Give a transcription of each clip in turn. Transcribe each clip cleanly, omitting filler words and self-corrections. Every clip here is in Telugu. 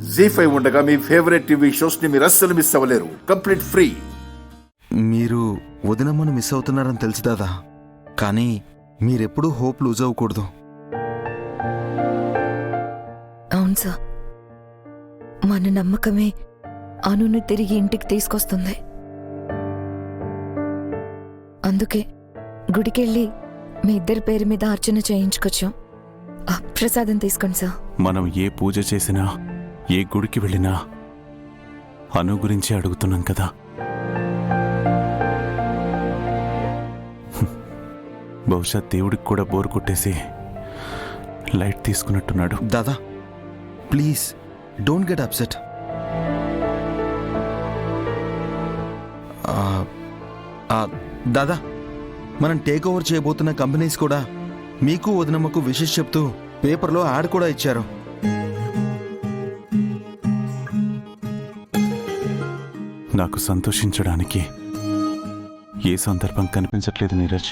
జీ5 ఉండగా మీ ఫేవరెట్ టీవీ షోస్ ని మీరు అస్సలు మిస్ అవ్వలేరు. Complete free. మీరు వదినమ్మను మిస్ అవుతున్నారని తెలుసు దాదా, కానీ మీరెప్పుడూ హోప్ లూజ్ అవ్వకూడదు. అవును సార్, మన నమ్మకమే అనును తిరిగి ఇంటికి తీసుకొస్తుంది. అందుకే గుడికెళ్ళి మీ ఇద్దరి పేరు మీద అర్చన చేయించుకొచ్చాం. ప్రసాదం తీసుకోండి సార్. మనం ఏ పూజ చేసినా ఏ గుడికి వెళ్ళినా అను గురించి అడుగుతున్నాం కదా. బహుశా దేవుడికి కూడా బోరు కొట్టేసి లైట్ తీసుకున్నట్టున్నాడు. దాదా ప్లీజ్ డోంట్ గెట్ అప్సెట్. దాదా, మనం టేక్ ఓవర్ చేయబోతున్న కంపెనీస్ కూడా మీకు వదినమ్మకు విషెస్ చెప్తూ పేపర్లో యాడ్ కూడా ఇచ్చారు. నాకు సంతోషించడానికి ఏ సందర్భం కనిపించట్లేదు నీరజ్.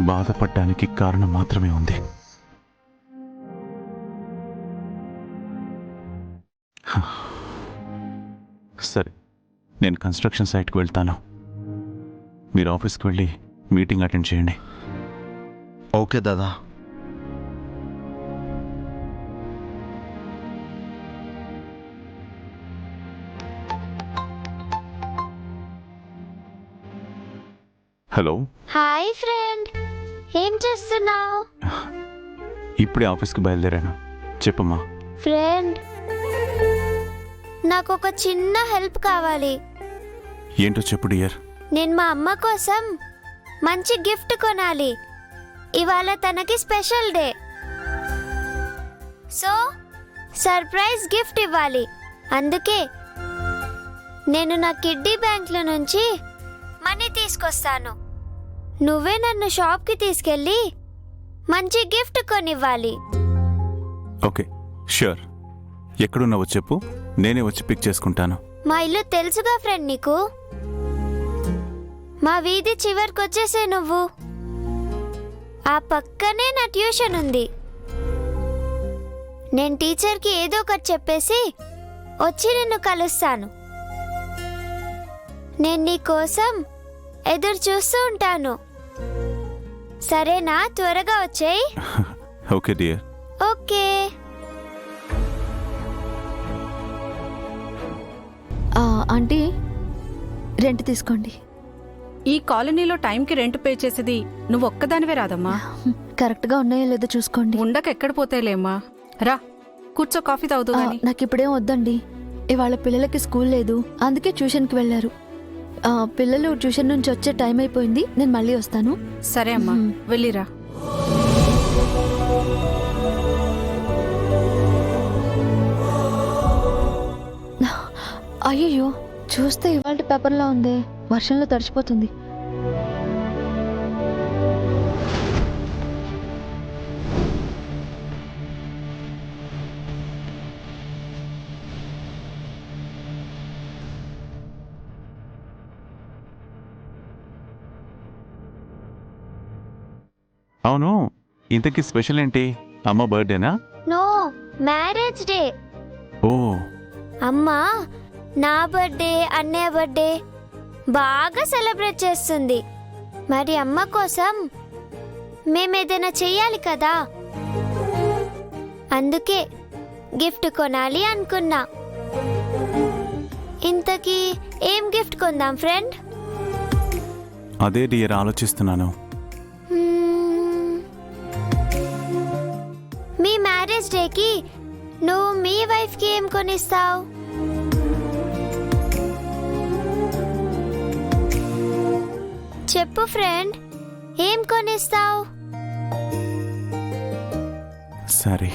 బాధపడ్డానికి కారణం మాత్రమే ఉంది. సరే, నేను కన్స్ట్రక్షన్ సైట్కి వెళ్తాను. మీరు ఆఫీస్కి వెళ్ళి మీటింగ్ అటెండ్ చేయండి. ఓకే దాదా. హలో. హాయ్ ఫ్రెండ్, ఏం చేస్తున్నావు? ఇప్పుడే ఆఫీస్కి బయలుదేరాను. చెప్పమ్మా. ఫ్రెండ్, నాకు ఒక చిన్న హెల్ప్ కావాలి. ఏంటో చెప్పు డియర్. నేను మా అమ్మ కోసం మంచి గిఫ్ట్ కొనాలి. ఇవాళ తనకి special day, so surprise gift ఇవ్వాలి. అందుకే నేను నా కిడ్డీ బ్యాంక్లో నుంచి మనీ తీసుకొస్తాను. నువ్వే నన్ను షాప్కి తీసుకెళ్ళి మంచి గిఫ్ట్ కొనివ్వాలి. Okay, sure. ఎక్కడున్నావో చెప్పు, నేనే వచ్చి పిక్ చేసుకుంటాను. మా ఇల్లు తెలుసుగా ఫ్రెండ్ నీకు. మా వీధి చివరికొచ్చేసే నువ్వు. ఆ పక్కనే నా ట్యూషన్ ఉంది. నేను టీచర్కి ఏదో ఒకటి చెప్పేసి వచ్చి నిన్ను కలుస్తాను. నేను నీ కోసం ఎదురు చూస్తూ ఉంటాను. సరేనా? త్వరగా వచ్చేయ్. Okay dear. Okay. Aunty, rent తీసుకోండి. ఈ కాలనీలో టైంకి రెంట్ పే చేసేది నువ్వు ఒక్కదానివే రాదమ్మా. కరెక్ట్గా ఉన్నాయో లేదో చూసుకోండి. ఉండక ఎక్కడ పోతేలేమ్మా. రా కూర్చో, కాఫీ తాగుతూ గాని. నాకు ఇప్పుడేం వద్దండి. ఇవాళ పిల్లలకి స్కూల్ లేదు, అందుకే ట్యూషన్కి వెళ్ళారు. పిల్లలు ట్యూషన్ నుంచి వచ్చే టైం అయిపోయింది. నేను మళ్ళీ వస్తాను. సరే అమ్మా, వెళ్ళిరా. అయ్యో, చూస్తే ఇవాళ పేపర్లో ఉంది, వర్షంలో తడిచిపోతుంది. అవును, ఇంతకీ స్పెషల్ ఏంటి? అమ్మ బర్త్డేనా? No, marriage day. ఓ. అమ్మా నా బర్త్డే, అన్నయ్య బర్త్డే బాగా సెలబ్రేట్ చేస్తుంది. మరి అమ్మ కోసం మేమేదైనా చెయ్యాలి కదా. అందుకే గిఫ్ట్ కొనాలి అనుకున్నా. ఇంతకీ ఏం గిఫ్ట్ కొందాం ఫ్రెండ్? అదే డియర్ ఆలోచిస్తున్నాను. మీ మ్యారేజ్ డేకి నువ్వు మీ వైఫ్కి ఏం కొనిస్తావు? చెప్పు ఫ్రెండ్, ఏం కొనిస్తావు? సరే,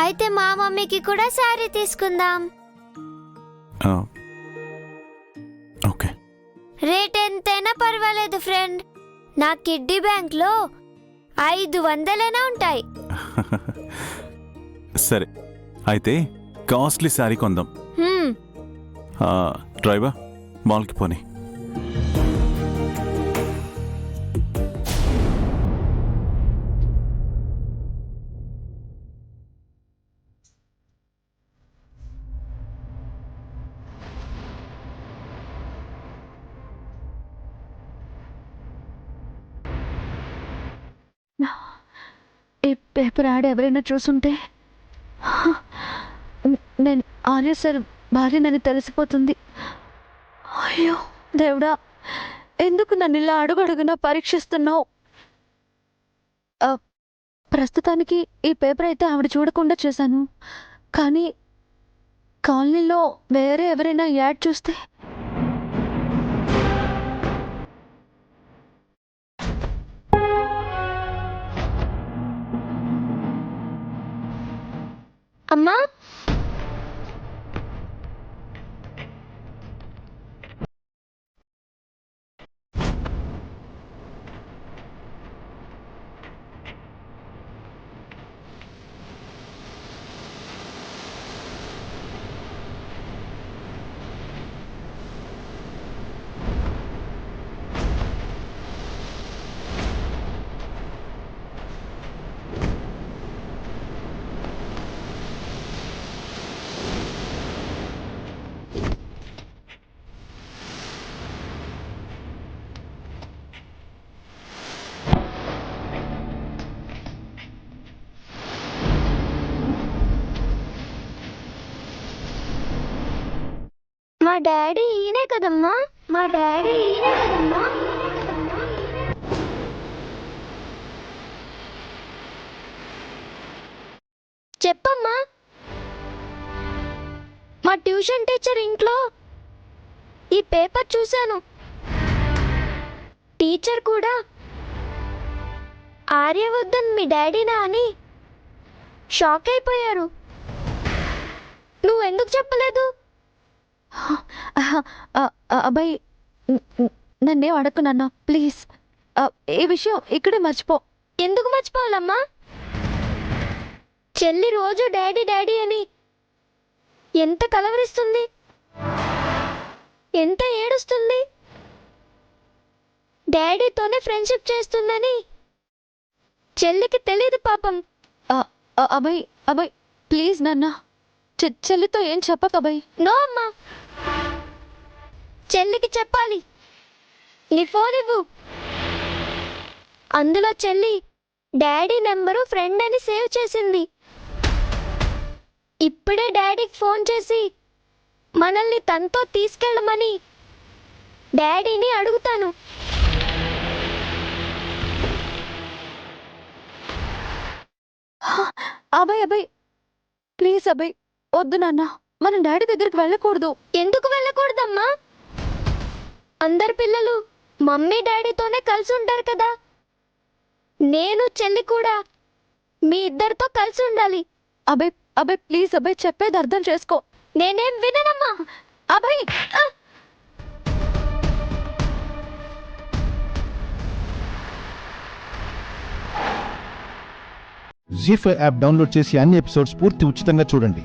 అయితే మా మమ్మీకి కూడా శారీ తీసుకుందాం. ఓకే. రేట్ ఎంతైనా పర్వాలేదు ఫ్రెండ్. నా కిడ్డీ బ్యాంక్లో 500 ఉంటాయి. సరే, అయితే కాస్ట్లీ శారీ కొందాం. డ్రైవర్, మాల్కి పోనీ. పేపర్ యాడ్ ఎవరైనా చూసుంటే నేను ఆర్య సార్ భార్యనని తెలిసిపోతుంది. అయ్యో దేవుడా, ఎందుకు నన్ను ఇలా అడుగడుగునా పరీక్షిస్తున్నావు? ప్రస్తుతానికి ఈ పేపర్ అయితే ఆవిడ చూడకుండా చేశాను, కానీ కాలనీలో వేరే ఎవరైనా యాడ్ చూస్తే? అమ్మా, మా డాడీ ఈయనే కదమ్మా, మా డాడీ ఈయనే కదమ్మా. చెప్పమ్మా. మా ట్యూషన్ టీచర్ ఇంట్లో ఈ పేపర్ చూశాను. టీచర్ కూడా ఆర్యవర్ధన్ మీ డాడీనా అని షాక్ అయిపోయారు. నువ్వెందుకు చెప్పలేదు? అబ్బాయి, నన్నేం అడగకున్నా ప్లీజ్. ఈ విషయం ఇక్కడే మర్చిపో. ఎందుకు మర్చిపోవాలమ్మా? చెల్లి రోజు డాడీ డాడీ అని ఎంత కలవరిస్తుంది, ఎంత ఏడుస్తుంది. డాడీతోనే ఫ్రెండ్షిప్ చేస్తుందని చెల్లికి తెలియదు పాపం. అబ్బాయి అబ్బాయి ప్లీజ్ నాన్న, చెల్లితో ఏం చెప్పక అబ్బాయి. నో అమ్మా, చెల్లికి చెప్పాలి. నీ ఫోన్ ఇవ్వు. అందులో చెల్లి డాడీ నెంబరు ఫ్రెండ్ అని సేవ్ చేసింది. ఇప్పుడే డాడీకి ఫోన్ చేసి మనల్ని తనతో తీసుకెళ్ళమని డాడీని అడుగుతాను. అబ్బాయి ప్లీజ్ అబ్బాయి, వద్దు నాన్న, మనం డాడీ దగ్గరికి వెళ్ళకూడదు. ఎందుకు వెళ్ళకూడదమ్మా? అందరు పిల్లలు మమ్మీ డాడీతోనే కలిసి ఉంటారు కదా. నేను చెల్లి కూడా మీ ఇద్దరితో కలిసి ఉండాలి. అబ్బాయి ప్లీజ్ అబ్బాయి, చెప్పేది అర్థం చేసుకో. నేనేం విననమ్మా. అబ్బాయి జీ5 యాప్ డౌన్లోడ్ చేసి అన్ని ఎపిసోడ్స్ పూర్తి ఉచితంగా చూడండి.